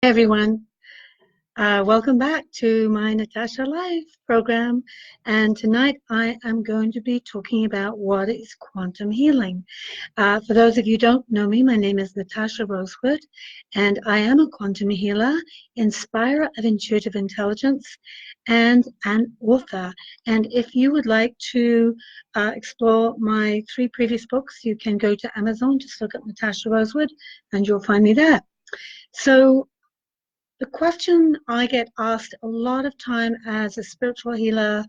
Everyone. Welcome back to my Natasha Live program. And tonight I am going to be talking about what is quantum healing. For those of you who don't know me, my name is Natasha Rosewood, and I am a quantum healer, inspirer of intuitive intelligence, and an author. And if you would like to explore my 3 previous books, you can go to Amazon, just look at Natasha Rosewood, and you'll find me there. So the question I get asked a lot of time as a spiritual healer,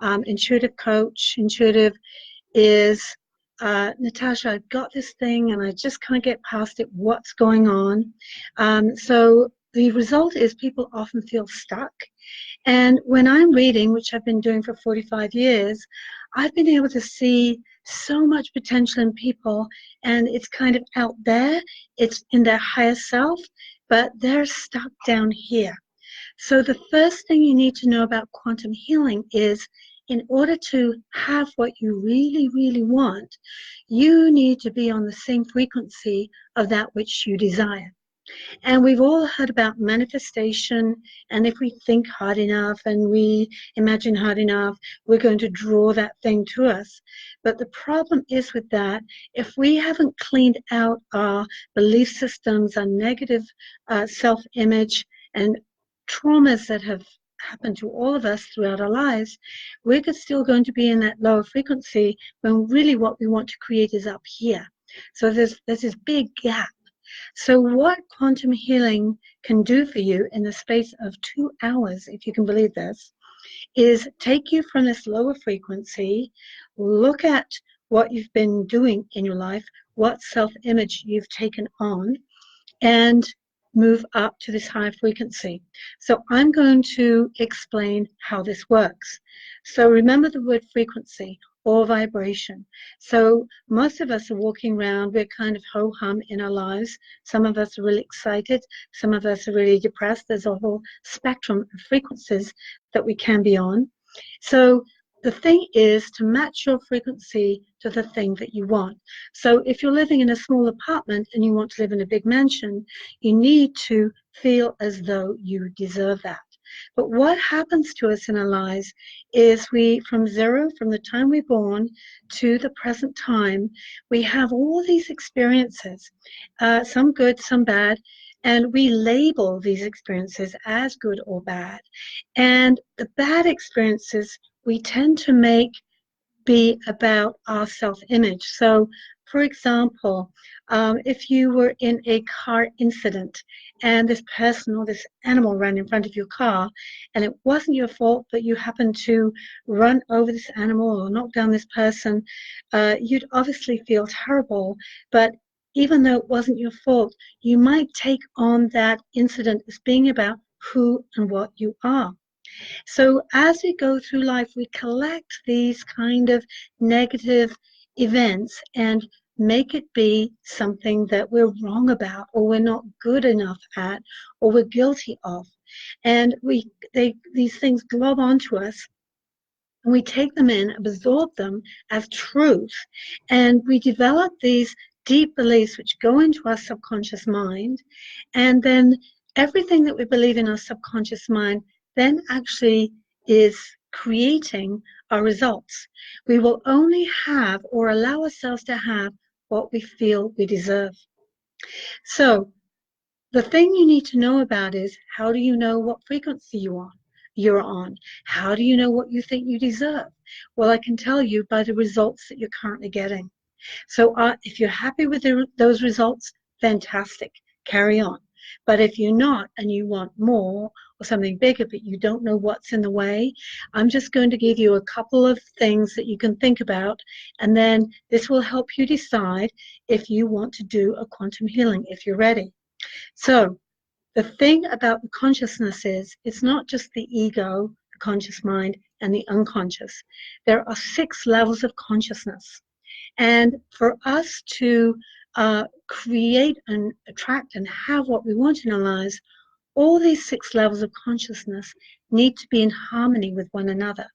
intuitive coach, intuitive, is, Natasha, I've got this thing and I just can't get past it. What's going on? So the result is people often feel stuck. And when I'm reading, which I've been doing for 45 years, I've been able to see so much potential in people, and it's kind of out there, it's in their higher self, but they're stuck down here. So the first thing you need to know about quantum healing is, in order to have what you really, really want, you need to be on the same frequency of that which you desire. And we've all heard about manifestation, and if we think hard enough and we imagine hard enough, we're going to draw that thing to us. But the problem is with that, if we haven't cleaned out our belief systems, our negative self-image, and traumas that have happened to all of us throughout our lives, we're still going to be in that lower frequency when really what we want to create is up here. So there's this big gap. So what quantum healing can do for you in the space of 2 hours, if you can believe this, is take you from this lower frequency, look at what you've been doing in your life, what self-image you've taken on, and move up to this higher frequency. So I'm going to explain how this works. So remember the word frequency or vibration. So most of us are walking around, we're kind of ho-hum in our lives. Some of us are really excited, some of us are really depressed. There's a whole spectrum of frequencies that we can be on. So the thing is to match your frequency to the thing that you want. So if you're living in a small apartment and you want to live in a big mansion, you need to feel as though you deserve that. But what happens to us in our lives is from zero, from the time we're born to the present time, we have all these experiences, some good, some bad, and we label these experiences as good or bad. And the bad experiences we tend to make be about our self-image. So, for example, if you were in a car incident and this person or this animal ran in front of your car and it wasn't your fault, but you happened to run over this animal or knock down this person, you'd obviously feel terrible. But even though it wasn't your fault, you might take on that incident as being about who and what you are. So as we go through life, we collect these kind of negative events and make it be something that we're wrong about, or we're not good enough at, or we're guilty of. And these things glob onto us, and we take them in, absorb them as truth, and we develop these deep beliefs which go into our subconscious mind, and then everything that we believe in our subconscious mind then actually is creating our results. We will only have or allow ourselves to have what we feel we deserve. So the thing you need to know about is, how do you know what frequency you're on? How do you know what you think you deserve? Well, I can tell you by the results that you're currently getting. So if you're happy with those results, fantastic, carry on. But if you're not and you want more or something bigger, but you don't know what's in the way, I'm just going to give you a couple of things that you can think about, and then this will help you decide if you want to do a quantum healing, if you're ready. So the thing about the consciousness is, it's not just the ego, the conscious mind, and the unconscious. There are 6 levels of consciousness. And for us to create and attract and have what we want in our lives, all these 6 levels of consciousness need to be in harmony with one another.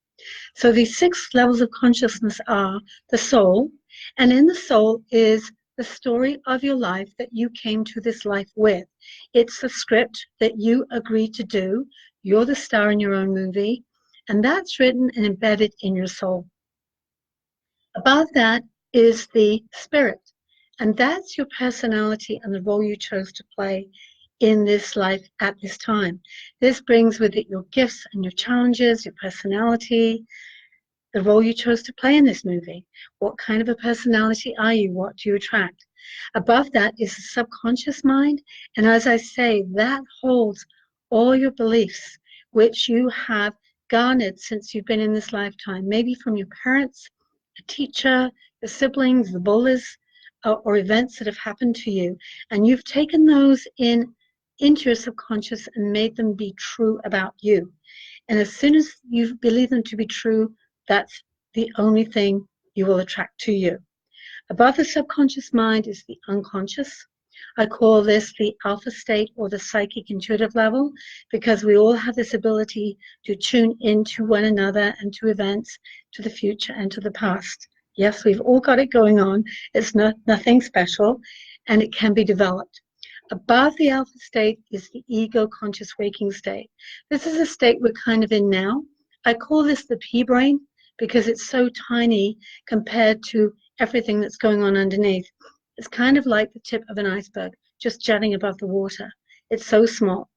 So these 6 levels of consciousness are the soul, and in the soul is the story of your life that you came to this life with. It's the script that you agreed to do. You're the star in your own movie, and that's written and embedded in your soul. Above that is the spirit, and that's your personality and the role you chose to play in this life at this time. This brings with it your gifts and your challenges, your personality, the role you chose to play in this movie. What kind of a personality are you? What do you attract? Above that is the subconscious mind. And as I say, that holds all your beliefs, which you have garnered since you've been in this lifetime, maybe from your parents, a teacher, the siblings, the bullies, or events that have happened to you. And you've taken those into your subconscious and made them be true about you. And as soon as you believe them to be true, that's the only thing you will attract to you. Above the subconscious mind is the unconscious. I call this the alpha state or the psychic intuitive level, because we all have this ability to tune into one another and to events, to the future and to the past. Yes, we've all got it going on. It's nothing special, and it can be developed. Above the alpha state is the ego conscious waking state. This is a state we're kind of in now. I call this the pea brain because it's so tiny compared to everything that's going on underneath. It's kind of like the tip of an iceberg, just jutting above the water. It's so small.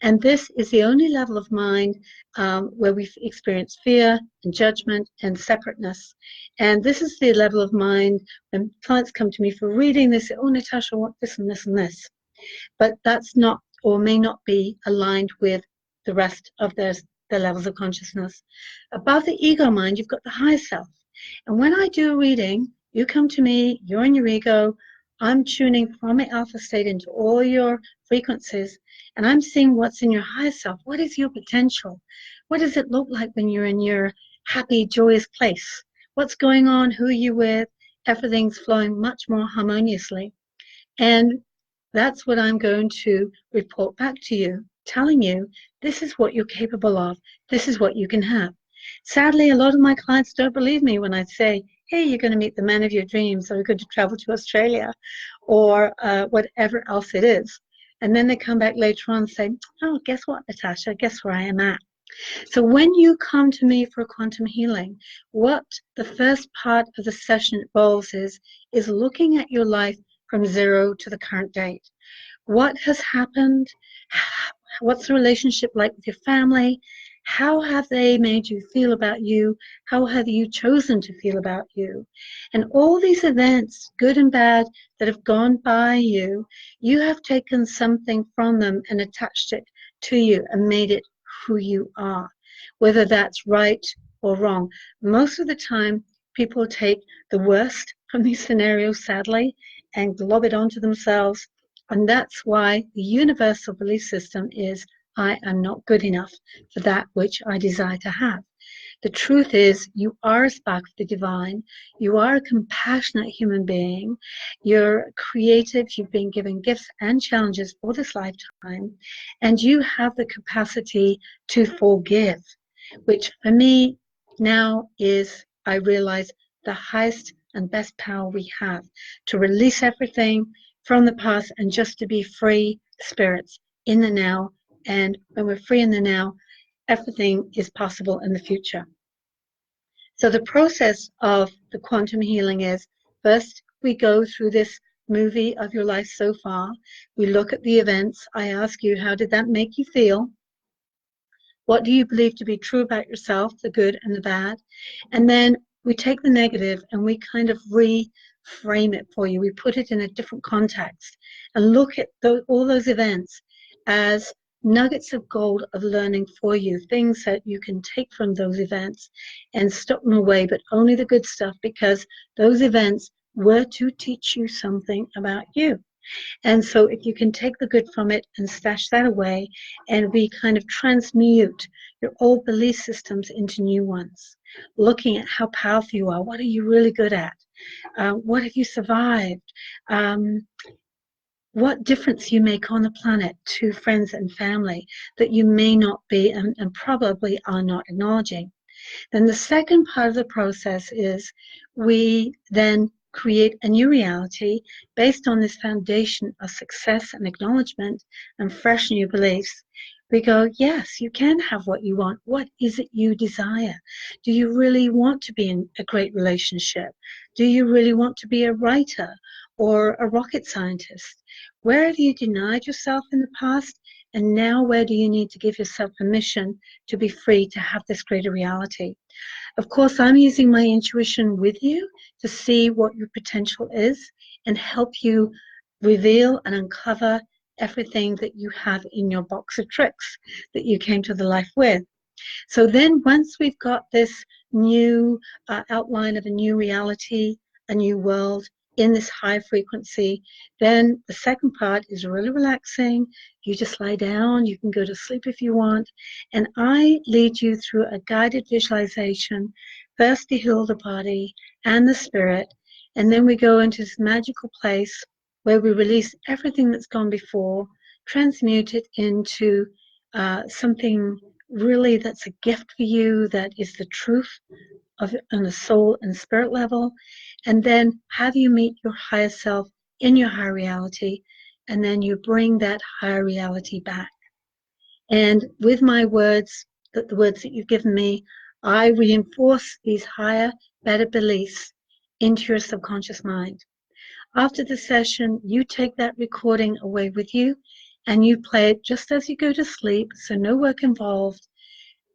And this is the only level of mind where we experience fear and judgment and separateness. And this is the level of mind when clients come to me for reading, they say, oh, Natasha, I want this and this and this. But that's not or may not be aligned with the rest of their levels of consciousness. Above the ego mind, you've got the higher self. And when I do a reading, you come to me, you're in your ego, I'm tuning from the alpha state into all your frequencies, and I'm seeing what's in your higher self. What is your potential? What does it look like when you're in your happy, joyous place? What's going on? Who are you with? Everything's flowing much more harmoniously. And that's what I'm going to report back to you, telling you this is what you're capable of. This is what you can have. Sadly, a lot of my clients don't believe me when I say, hey, you're going to meet the man of your dreams, or you're going to travel to Australia, or whatever else it is. And then they come back later on and say, oh, guess what, Natasha? Guess where I am at? So when you come to me for quantum healing, what the first part of the session involves is looking at your life from zero to the current date. What has happened? What's the relationship like with your family? How have they made you feel about you? How have you chosen to feel about you? And all these events, good and bad, that have gone by you, you have taken something from them and attached it to you and made it who you are, whether that's right or wrong. Most of the time, people take the worst from these scenarios, sadly, and glob it onto themselves. And that's why the universal belief system is, I am not good enough for that which I desire to have. The truth is, you are a spark of the divine. You are a compassionate human being. You're creative. You've been given gifts and challenges for this lifetime. And you have the capacity to forgive, which for me now is, I realize, the highest and best power we have, to release everything from the past and just to be free spirits in the now. And when we're free in the now, everything is possible in the future. So the process of the quantum healing is, first we go through this movie of your life so far. We look at the events. I ask you, how did that make you feel? What do you believe to be true about yourself, the good and the bad? And then we take the negative and we kind of reframe it for you. We put it in a different context and look at all those events as nuggets of gold of learning for you, things that you can take from those events and stock them away, but only the good stuff, because those events were to teach you something about you. And so if you can take the good from it and stash that away, and we kind of transmute your old belief systems into new ones, looking at how powerful you are, what are you really good at, what have you survived, what difference you make on the planet to friends and family that you may not be and probably are not acknowledging. Then the second part of the process is we then create a new reality based on this foundation of success and acknowledgement and fresh new beliefs. We go, yes, you can have what you want. What is it you desire? Do you really want to be in a great relationship? Do you really want to be a writer or a rocket scientist? Where have you denied yourself in the past? And now where do you need to give yourself permission to be free to have this greater reality? Of course, I'm using my intuition with you to see what your potential is and help you reveal and uncover everything that you have in your box of tricks that you came to the life with. So then once we've got this new outline of a new reality, a new world in this high frequency, then the second part is really relaxing. You just lie down, you can go to sleep if you want. And I lead you through a guided visualization, first to heal the body and the spirit. And then we go into this magical place where we release everything that's gone before, transmute it into something really that's a gift for you, that is the truth of it on the soul and spirit level, and then have you meet your higher self in your higher reality, and then you bring that higher reality back. And with my words, the words that you've given me, I reinforce these higher, better beliefs into your subconscious mind. After the session, you take that recording away with you and you play it just as you go to sleep, so no work involved,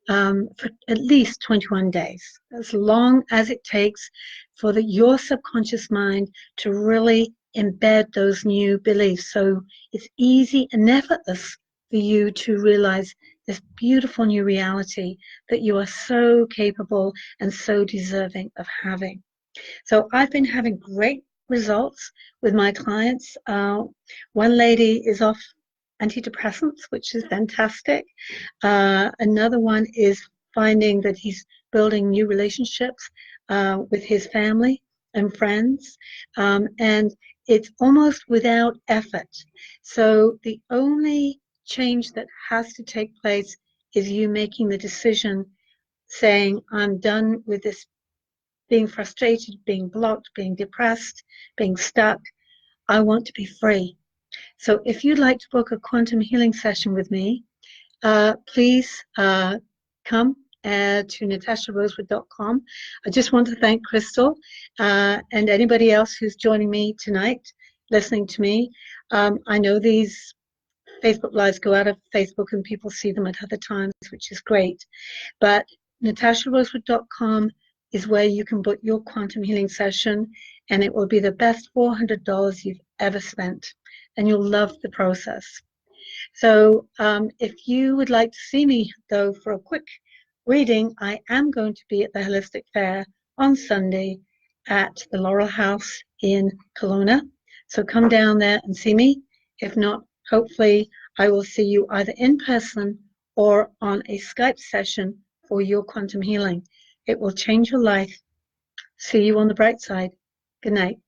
for at least 21 days, as long as it takes for your subconscious mind to really embed those new beliefs. So it's easy and effortless for you to realize this beautiful new reality that you are so capable and so deserving of having. So I've been having great results with my clients. One lady is off antidepressants, which is fantastic. Another one is finding that he's building new relationships with his family and friends, and it's almost without effort. So the only change that has to take place is you making the decision, saying, I'm done with this being frustrated, being blocked, being depressed, being stuck. I want to be free. So if you'd like to book a quantum healing session with me, please come to natasharosewood.com. I just want to thank Crystal and anybody else who's joining me tonight, listening to me. I know these Facebook Lives go out of Facebook and people see them at other times, which is great. But natasharosewood.com is where you can book your quantum healing session, and it will be the best $400 you've ever spent, and you'll love the process. So if you would like to see me, though, for a quick reading, I am going to be at the Holistic Fair on Sunday at the Laurel House in Kelowna. So come down there and see me. If not, hopefully I will see you either in person or on a Skype session for your quantum healing. It will change your life. See you on the bright side. Good night.